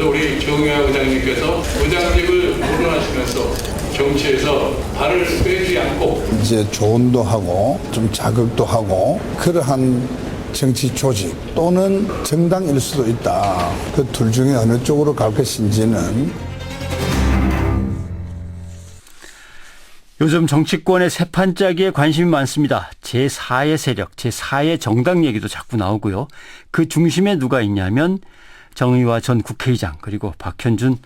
그래서 우리 정의화 의장님께서 의장직을 물러나시면서 정치에서 발을 빼지 않고 이제 조언도 하고 좀 자극도 하고 그러한 정치 조직 또는 정당일 수도 있다. 그 둘 중에 어느 쪽으로 갈 것인지는 요즘 정치권의 세판짜기에 관심이 많습니다. 제4의 세력, 제4의 정당 얘기도 자꾸 나오고요. 그 중심에 누가 있냐면 정의화 전 국회의장 그리고 박현준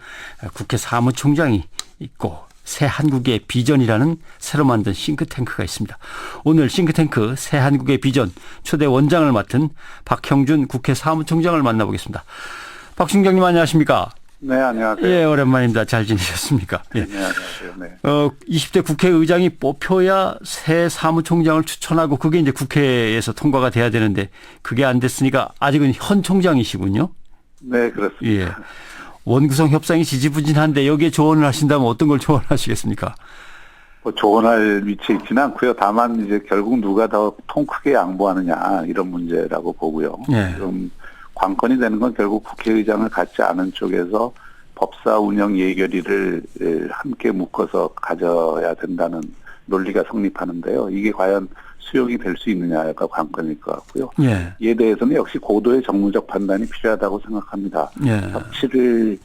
국회 사무총장이 있고 새한국의 비전이라는 새로 만든 싱크탱크가 있습니다. 오늘 싱크탱크 새한국의 비전 초대 원장을 맡은 박형준 국회 사무총장을 만나보겠습니다. 박 총장님 안녕하십니까? 네, 안녕하세요. 예, 오랜만입니다. 잘 지내셨습니까? 예. 네, 안녕하세요. 네. 20대 국회의장이 뽑혀야 새 사무총장을 추천하고 그게 이제 국회에서 통과가 돼야 되는데 그게 안 됐으니까 아직은 현 총장이시군요. 네, 그렇습니다. 예. 원구성 협상이 지지부진한데 여기에 조언을 하신다면 어떤 걸 조언하시겠습니까? 뭐 조언할 위치에 있지는 않고요. 다만 이제 결국 누가 더 통 크게 양보하느냐 이런 문제라고 보고요. 예. 지금 관건이 되는 건 결국 국회의장을 갖지 않은 쪽에서 법사 운영 예결위를 함께 묶어서 가져야 된다는 논리가 성립하는데요. 이게 과연 수용이 될 수 있느냐가 관건일 것 같고요. 예. 이에 대해서는 역시 고도의 정무적 판단이 필요하다고 생각합니다. 예. 협치를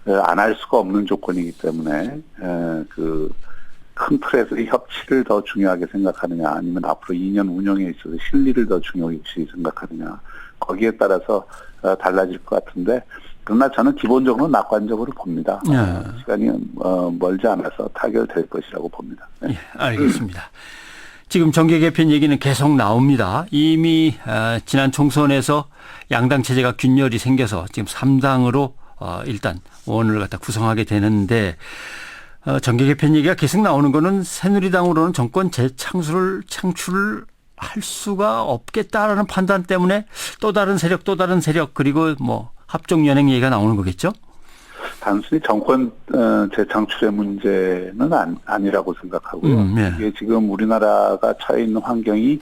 안 할 수가 없는 조건이기 때문에 그 큰 틀에서의 협치를 더 중요하게 생각하느냐 아니면 앞으로 2년 운영에 있어서 실리를 더 중요시 생각하느냐 거기에 따라서 달라질 것 같은데 그러나 저는 기본적으로 낙관적으로 봅니다. 예. 시간이 멀지 않아서 타결될 것이라고 봅니다. 네. 예, 알겠습니다. 지금 정계 개편 얘기는 계속 나옵니다. 이미 지난 총선에서 양당 체제가 균열이 생겨서 지금 3당으로 일단 원을 갖다 구성하게 되는데 정계 개편 얘기가 계속 나오는 거는 새누리당으로는 정권 재창출을 할 수가 없겠다라는 판단 때문에 또 다른 세력 그리고 뭐 합종 연행 얘기가 나오는 거겠죠? 단순히 정권 재창출의 문제는 아니라고 생각하고요. 예. 이게 지금 우리나라가 처해 있는 환경이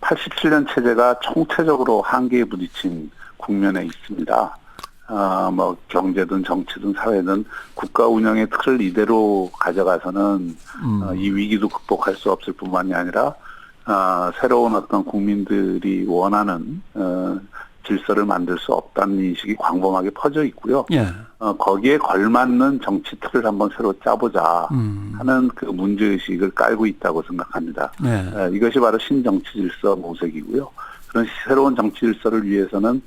87년 체제가 총체적으로 한계에 부딪힌 국면에 있습니다. 뭐 경제든 정치든 사회든 국가 운영의 틀을 이대로 가져가서는 이 위기도 극복할 수 없을 뿐만이 아니라 새로운 어떤 국민들이 원하는 질서를 만들 수 없다는 인식이 광범하게 퍼져 있고요. 예. 거기에 걸맞는 정치 틀을 한번 새로 짜보자 하는 그 문제의식을 깔고 있다고 생각합니다. 예. 이것이 바로 신정치 질서 모색이고요. 그런 새로운 정치 질서를 위해서는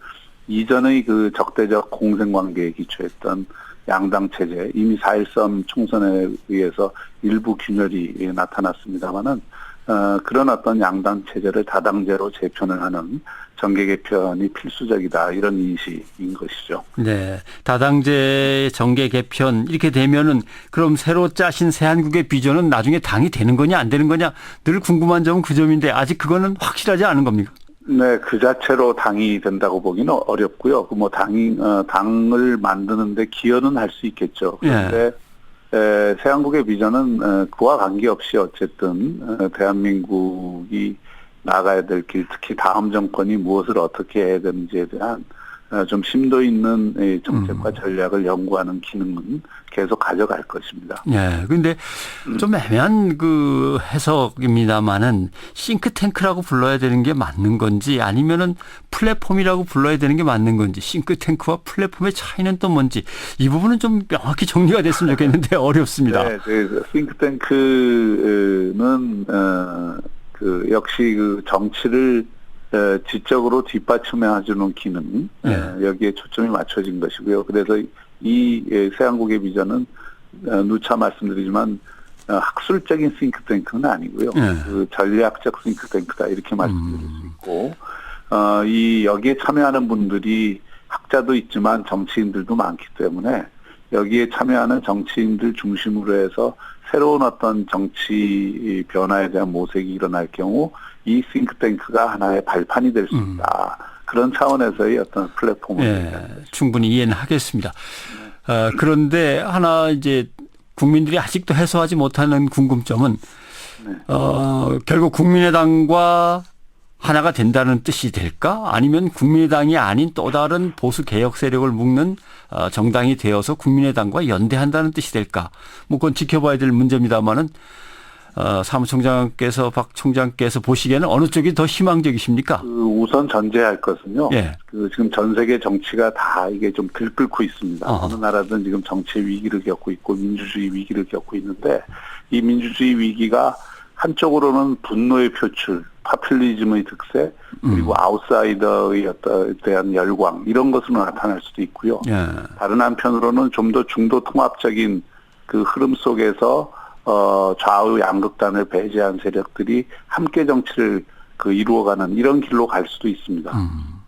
이전의 그 적대적 공생관계에 기초했던 양당 체제, 이미 4.13 총선에 의해서 일부 균열이 나타났습니다마는 그런 어떤 양당 체제를 다당제로 재편을 하는 정계 개편이 필수적이다 이런 인식인 것이죠. 네, 다당제 정계 개편 이렇게 되면은 그럼 새로 짜신 새한국의 비전은 나중에 당이 되는 거냐 안 되는 거냐 늘 궁금한 점은 그 점인데 아직 그거는 확실하지 않은 겁니까? 네, 그 자체로 당이 된다고 보기는 어렵고요. 그 뭐 당을 만드는데 기여는 할 수 있겠죠. 그런데 새한국의 비전은 그와 관계없이 어쨌든 대한민국이 나가야 될 길, 특히 다음 정권이 무엇을 어떻게 해야 되는지에 대한 좀 심도 있는 정책과 전략을 연구하는 기능은 계속 가져갈 것입니다. 예. 근데 좀 애매한 그 해석입니다만은 싱크탱크라고 불러야 되는 게 맞는 건지 아니면은 플랫폼이라고 불러야 되는 게 맞는 건지 싱크탱크와 플랫폼의 차이는 또 뭔지 이 부분은 좀 명확히 정리가 됐으면 좋겠는데 어렵습니다. 네, 싱크탱크는 역시 그 정치를 지적으로 뒷받침해주는 기능 여기에 초점이 맞춰진 것이고요. 그래서 이 새한국의 비전은 누차 말씀드리지만 학술적인 싱크탱크는 아니고요. 그 전략적 싱크탱크다 이렇게 말씀드릴 수 있고 여기에 참여하는 분들이 학자도 있지만 정치인들도 많기 때문에 여기에 참여하는 정치인들 중심으로 해서 새로운 어떤 정치 변화에 대한 모색이 일어날 경우 이 싱크탱크가 하나의 발판이 될 수 있다. 그런 차원에서의 어떤 플랫폼을. 네, 충분히 이해는 하겠습니다. 그런데 하나 이제 국민들이 아직도 해소하지 못하는 궁금점은 결국 국민의당과 하나가 된다는 뜻이 될까? 아니면 국민의당이 아닌 또 다른 보수 개혁 세력을 묶는 정당이 되어서 국민의당과 연대한다는 뜻이 될까? 뭐 그건 지켜봐야 될 문제입니다만은 사무총장께서 박 총장께서 보시기에는 어느 쪽이 더 희망적이십니까? 우선 전제할 것은요. 예. 지금 전 세계 정치가 다 이게 좀 들끓고 있습니다. 어느 나라든 지금 정치의 위기를 겪고 있고 민주주의 위기를 겪고 있는데 이 민주주의 위기가 한쪽으로는 분노의 표출, 파퓰리즘의 득세, 그리고 아웃사이더의 대한 열광 이런 것으로 나타날 수도 있고요. 예. 다른 한편으로는 좀 더 중도 통합적인 그 흐름 속에서 좌우 양극단을 배제한 세력들이 함께 정치를 이루어가는 이런 길로 갈 수도 있습니다.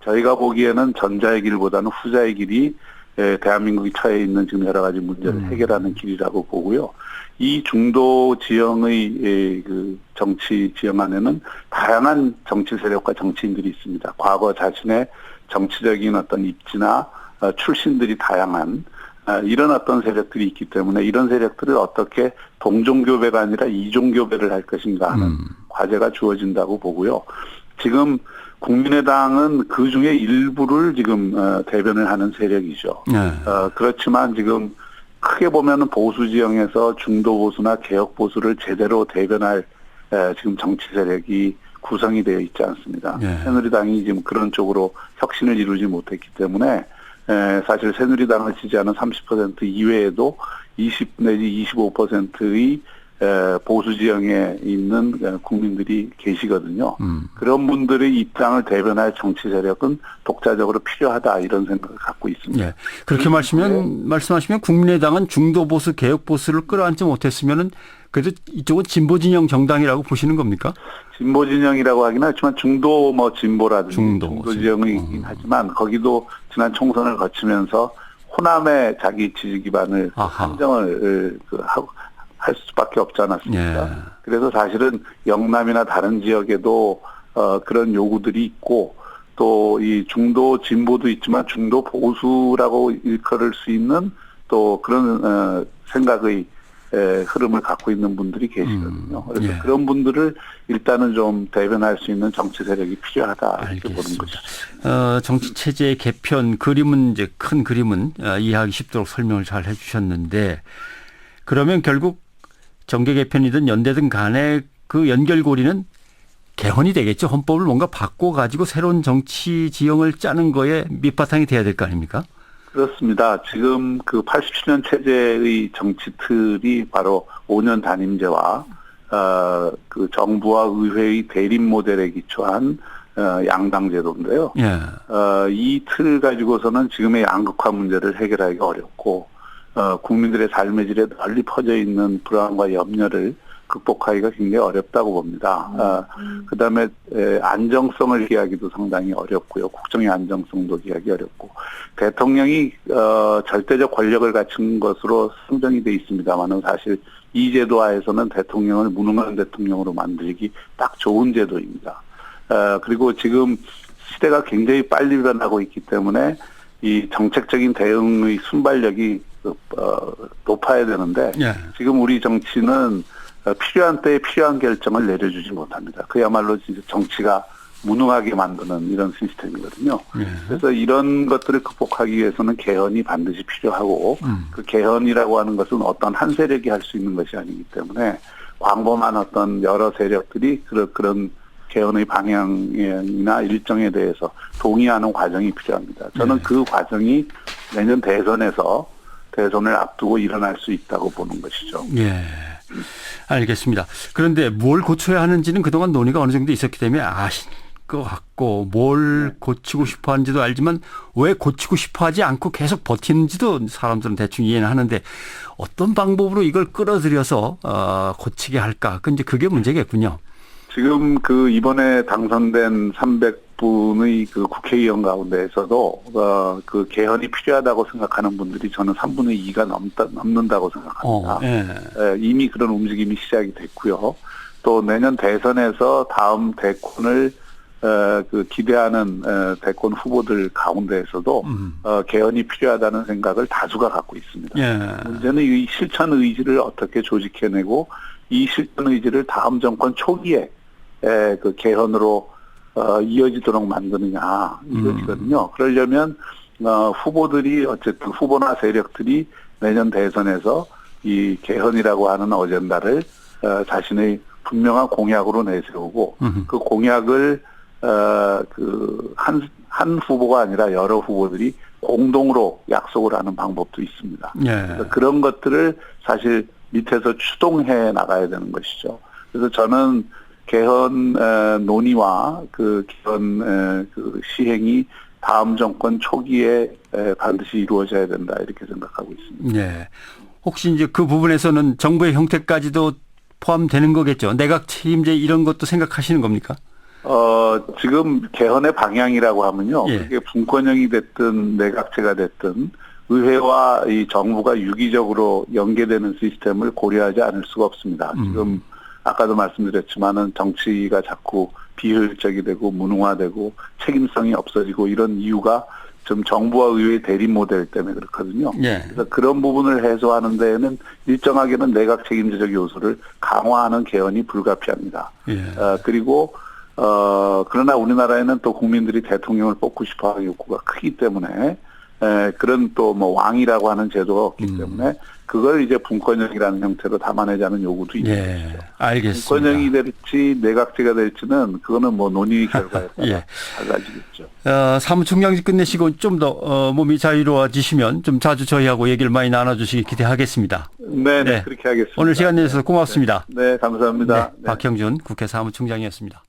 저희가 보기에는 전자의 길보다는 후자의 길이 대한민국이 처해 있는 지금 여러 가지 문제를 해결하는 길이라고 보고요. 이 중도 지형의 정치 지형 안에는 다양한 정치 세력과 정치인들이 있습니다. 과거 자신의 정치적인 어떤 입지나 출신들이 다양한 이런 어떤 세력들이 있기 때문에 이런 세력들을 어떻게 동종교배가 아니라 이종교배를 할 것인가 하는 과제가 주어진다고 보고요. 지금 국민의당은 그 중에 일부를 지금 대변을 하는 세력이죠. 그렇지만 지금 크게 보면은 보수 지형에서 중도 보수나 개혁 보수를 제대로 대변할 지금 정치 세력이 구성이 되어 있지 않습니다. 새누리당이 지금 그런 쪽으로 혁신을 이루지 못했기 때문에 사실 새누리당을 지지하는 30% 이외에도 20 내지 25%의 보수 지형에 있는 국민들이 계시거든요. 그런 분들의 입장을 대변할 정치 세력은 독자적으로 필요하다 이런 생각을 갖고 있습니다. 예. 그렇게 말씀하시면 국민의당은 중도 보수, 개혁 보수를 끌어안지 못했으면은 그래도 이쪽은 진보 진영 정당이라고 보시는 겁니까? 진보 진영이라고 하긴 하지만 중도 진보라든지 중도 진영이긴 하지만 거기도 지난 총선을 거치면서 호남의 자기 지지 기반을 한정을 할 수밖에 없지 않았습니까? 예. 그래서 사실은 영남이나 다른 지역에도 그런 요구들이 있고 또 이 중도 진보도 있지만 중도 보수라고 일컬을 수 있는 또 그런 생각의 흐름을 갖고 있는 분들이 계시거든요. 그래서 그런 분들을 일단은 좀 대변할 수 있는 정치 세력이 필요하다 이렇게 보는 거죠. 정치 체제의 개편 그림은 이제 큰 그림은 이해하기 쉽도록 설명을 잘 해주셨는데 그러면 결국 정계 개편이든 연대든 간에 그 연결고리는 개헌이 되겠죠. 헌법을 뭔가 바꿔가지고 새로운 정치 지형을 짜는 거에 밑바탕이 돼야 될 거 아닙니까? 그렇습니다. 지금 87년 체제의 정치 틀이 바로 5년 단임제와 정부와 의회의 대립 모델에 기초한 양당 제도인데요. 이 틀 가지고서는 지금의 양극화 문제를 해결하기 어렵고 국민들의 삶의 질에 널리 퍼져 있는 불안과 염려를 극복하기가 굉장히 어렵다고 봅니다. 그다음에 안정성을 기하기도 상당히 어렵고요. 국정의 안정성도 기하기 어렵고 대통령이 절대적 권력을 갖춘 것으로 상정이 돼 있습니다만은 사실 이 제도 하에서는 대통령을 무능한 대통령으로 만들기 딱 좋은 제도입니다. 그리고 지금 시대가 굉장히 빨리 변하고 있기 때문에 이 정책적인 대응의 순발력이 높아야 되는데 지금 우리 정치는 필요한 때에 필요한 결정을 내려주지 못합니다. 그야말로 진짜 정치가 무능하게 만드는 이런 시스템이거든요. 그래서 이런 것들을 극복하기 위해서는 개헌이 반드시 필요하고 그 개헌이라고 하는 것은 어떤 한 세력이 할 수 있는 것이 아니기 때문에 광범한 어떤 여러 세력들이 그런 개헌의 방향이나 일정에 대해서 동의하는 과정이 필요합니다. 저는 그 과정이 내년 대선을 앞두고 일어날 수 있다고 보는 것이죠. 예. 알겠습니다. 그런데 뭘 고쳐야 하는지는 그동안 논의가 어느 정도 있었기 때문에 아신 것 같고 뭘 고치고 싶어 하는지도 알지만 왜 고치고 싶어 하지 않고 계속 버티는지도 사람들은 대충 이해는 하는데 어떤 방법으로 이걸 끌어들여서 고치게 할까? 이제 그게 문제겠군요. 지금 이번에 당선된 300분의 국회의원 가운데에서도 개헌이 필요하다고 생각하는 분들이 저는 3분의 2가 넘는다고 생각합니다. 이미 그런 움직임이 시작이 됐고요. 또 내년 대선에서 다음 대권을 기대하는 대권 후보들 가운데에서도 개헌이 필요하다는 생각을 다수가 갖고 있습니다. 문제는 이 실천 의지를 어떻게 조직해내고 이 실천 의지를 다음 정권 초기에 개헌으로 이어지도록 만드느냐 이것이거든요. 그러려면 후보들이 어쨌든 후보나 세력들이 내년 대선에서 이 개헌이라고 하는 어젠다를 자신의 분명한 공약으로 내세우고 그 공약을 한 후보가 아니라 여러 후보들이 공동으로 약속을 하는 방법도 있습니다. 예. 그래서 그런 것들을 사실 밑에서 추동해 나가야 되는 것이죠. 그래서 저는 개헌 논의와 그 개헌 그 시행이 다음 정권 초기에 반드시 이루어져야 된다 이렇게 생각하고 있습니다. 네. 혹시 이제 그 부분에서는 정부의 형태까지도 포함되는 거겠죠. 내각 책임제 이런 것도 생각하시는 겁니까? 지금 개헌의 방향이라고 하면요. 예. 그게 분권형이 됐든 내각제가 됐든 의회와 이 정부가 유기적으로 연계되는 시스템을 고려하지 않을 수가 없습니다. 지금 아까도 말씀드렸지만은 정치가 자꾸 비효율적이 되고 무능화되고 책임성이 없어지고 이런 이유가 좀 정부와 의회의 대립 모델 때문에 그렇거든요. 예. 그래서 그런 부분을 해소하는 데에는 일정하게는 내각 책임제적 요소를 강화하는 개헌이 불가피합니다. 예. 그리고 그러나 우리나라에는 또 국민들이 대통령을 뽑고 싶어하는 욕구가 크기 때문에 그런 또 뭐 왕이라고 하는 제도가 없기 때문에 그걸 이제 분권형이라는 형태로 담아내자는 요구도 있는 예. 거죠. 알겠습니다. 분권형이 될지 내각제가 될지는 그거는 뭐 논의 결과에 따라 예. 달라지겠죠. 사무총장직 끝내시고 좀 더 몸이 자유로워지시면 좀 자주 저희하고 얘기를 많이 나눠주시기 기대하겠습니다. 네, 네. 그렇게 하겠습니다. 오늘 시간 내주셔서 고맙습니다. 네, 감사합니다. 네, 박형준 국회 사무총장이었습니다.